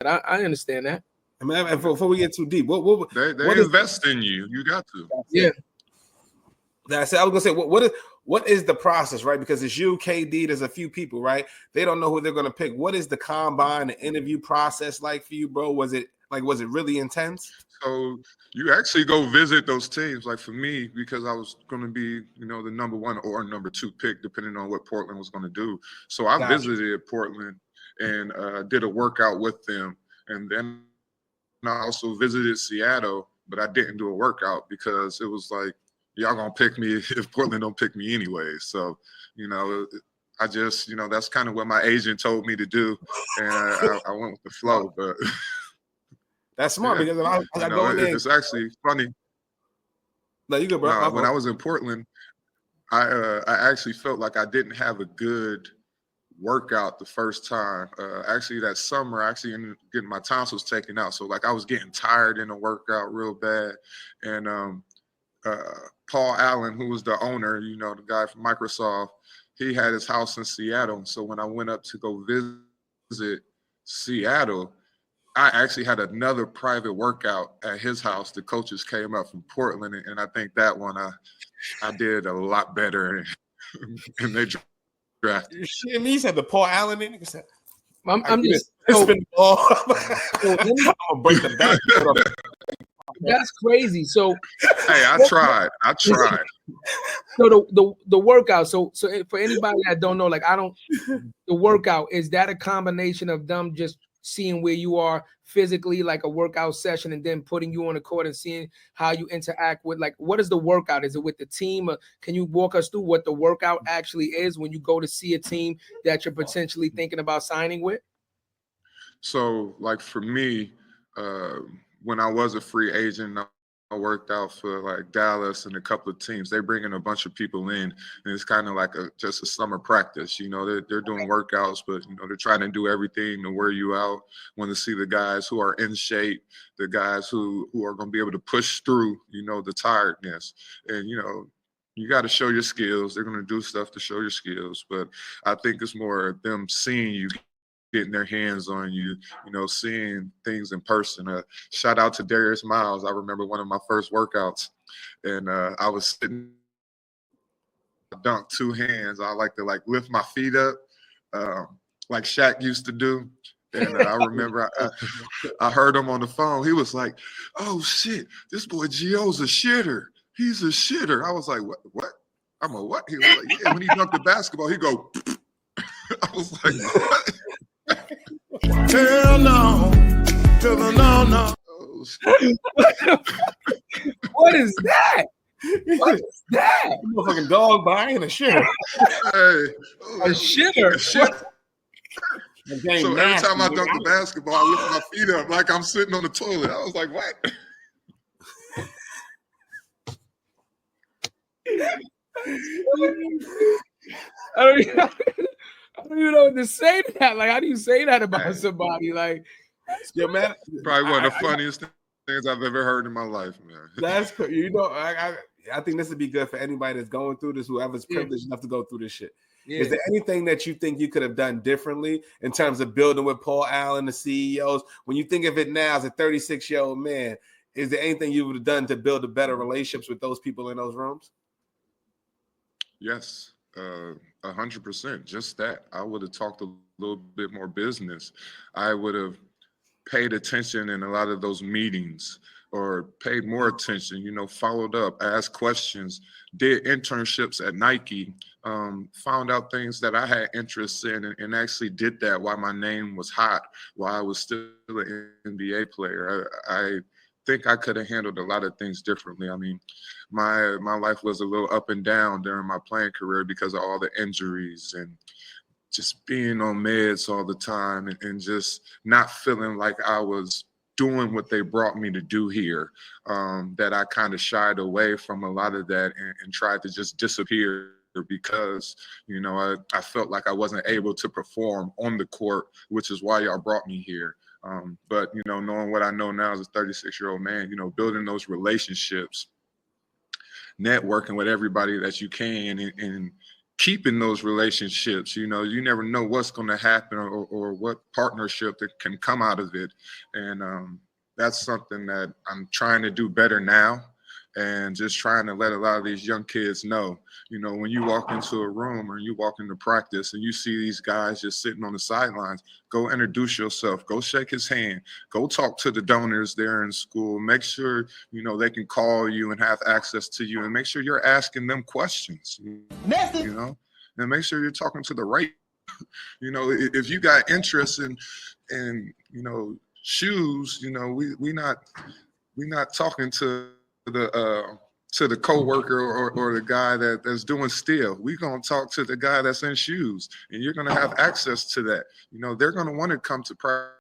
I understand that. I mean, and before we get too deep, They what invest in you. You got to. Yeah. I was gonna say, what is the process, right? Because it's you, KD. There's a few people, right? They don't know who they're gonna pick. What is the combine, the interview process like for you, bro? Was it really intense? So you actually go visit those teams. Like for me, because I was going to be, the number 1 or number 2 pick, depending on what Portland was going to do. So I visited Portland and did a workout with them, and then I also visited Seattle, but I didn't do a workout because it was like, y'all gonna pick me if Portland don't pick me anyway. So, I just, that's kind of what my agent told me to do, and I went with the flow. But that's smart because I go in there. It's actually funny. No, you go, bro. When I was in Portland, I actually felt like I didn't have a good workout the first time. Actually, that summer, I actually ended up getting my tonsils taken out. So, like, I was getting tired in the workout real bad. And Paul Allen, who was the owner, the guy from Microsoft, he had his house in Seattle. So when I went up to go visit Seattle, I actually had another private workout at his house. The coaches came up from Portland, and I think that one I did a lot better, and they drafted. Shit, me said the Paul Allen in. I'm just spin the ball. I'm gonna break the back. That's crazy. So hey, I tried. So the workout. So for anybody that don't know, like the workout, is that a combination of them just seeing where you are physically, like a workout session, and then putting you on the court and seeing how you interact with, like, what is the workout? Is it with the team? Can you walk us through what the workout actually is when you go to see a team that you're potentially thinking about signing with? So, like, for me, when I was a free agent, I worked out for like Dallas and a couple of teams. They bring in a bunch of people in, and it's kind of like just a summer practice. They're doing workouts, but they're trying to do everything to wear you out. Want to see the guys who are in shape, the guys who are going to be able to push through, the tiredness, and you got to show your skills. They're going to do stuff to show your skills, but I think it's more them seeing you, getting their hands on you, seeing things in person. Shout out to Darius Miles. I remember one of my first workouts, and I was sitting, dunk 2 hands. I like to lift my feet up, like Shaq used to do. And I remember I heard him on the phone. He was like, "Oh shit, this boy Gio's a shitter. He's a shitter." I was like, "What? I'm a what?" He was like, "Yeah." When he dunked the basketball, he go. I was like, "What?" Hell no. No. Oh, what is that? What is that? Fucking dog buying a shitter. Hey, a shitter. So every time I dunk the basketball, I lift my feet up like I'm sitting on the toilet. I was like, "What?" I don't even know what to say to that. Like, how do you say that about somebody? Like, yeah, man. Probably one of the funniest things I've ever heard in my life, man. That's cool. I think this would be good for anybody that's going through this, whoever's privileged enough to go through this shit. Yeah. Is there anything that you think you could have done differently in terms of building with Paul Allen, the CEOs? When you think of it now as a 36-year-old man, is there anything you would have done to build a better relationships with those people in those rooms? Yes, 100%. Just that. I would have talked a little bit more business. I would have paid attention in a lot of those meetings, or paid more attention, followed up, asked questions, did internships at Nike, found out things that I had interest in, and actually did that while my name was hot, while I was still an NBA player. I think I could have handled a lot of things differently. I mean, my life was a little up and down during my playing career because of all the injuries and just being on meds all the time, and just not feeling like I was doing what they brought me to do here, that I kind of shied away from a lot of that and tried to just disappear because, I felt like I wasn't able to perform on the court, which is why y'all brought me here. But, knowing what I know now as a 36-year-old man, building those relationships, networking with everybody that you can, and keeping those relationships. You know, you never know what's going to happen or what partnership that can come out of it. And that's something that I'm trying to do better now, and just trying to let a lot of these young kids know, you know, when you walk into a room or you walk into practice and you see these guys just sitting on the sidelines, go introduce yourself, go shake his hand, go talk to the donors there in school, make sure, you know, they can call you and have access to you, and make sure you're asking them questions, you know, and make sure you're talking to the right, you know, if you got interest in, you know, shoes, you know, we not talking to the coworker or the guy that's doing steel. We're gonna talk to the guy that's in shoes, and you're gonna have access to that. You know, they're gonna want to come to practice